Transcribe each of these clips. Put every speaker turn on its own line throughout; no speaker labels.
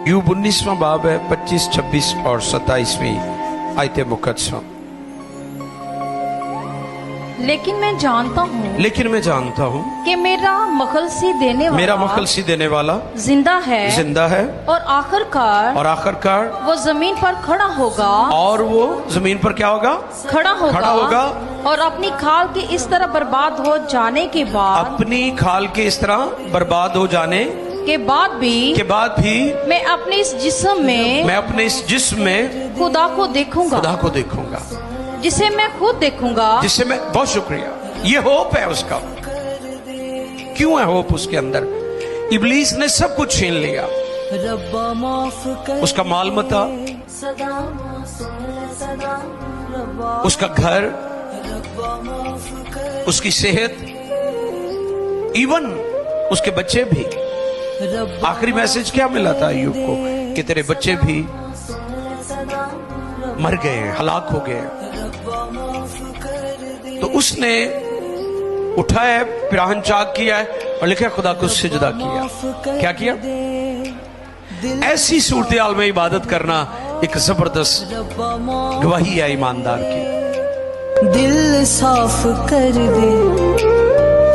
यूब 19वां बाब है, 25, 26 और 27वीं आयतें मुकद्दस।
लेकिन मैं जानता हूँ कि मेरा मखलसी देने वाला जिंदा है और आखिरकार वो जमीन पर खड़ा होगा
क्या होगा?
खड़ा होगा और अपनी खाल के इस तरह बर्बाद हो जाने के बाद भी मैं अपने इस जिस्म में खुदा को देखूंगा जिसे मैं खुद देखूंगा।
बहुत शुक्रिया। ये होप है उसका। क्यों है होप उसके अंदर? इब्लीस ने सब कुछ छीन लिया, उसका माल मता, उसका घर, उसकी सेहत, इवन उसके बच्चे भी। आखिरी मैसेज क्या मिला था अय्यूब को कि तेरे बच्चे भी मर गए हैं, हलाक हो गए हैं। तो उसने उठाया, पिराहन चाक किया है और लिखा खुदा को सिजदा किया। क्या किया? ऐसी सूरत-ए-हाल में इबादत करना एक जबरदस्त गवाही है ईमानदार की।
दिल साफ कर दे,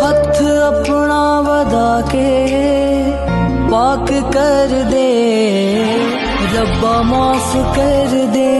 हथ अपना वदा के पाक कर दे, रब्बा माफ कर दे।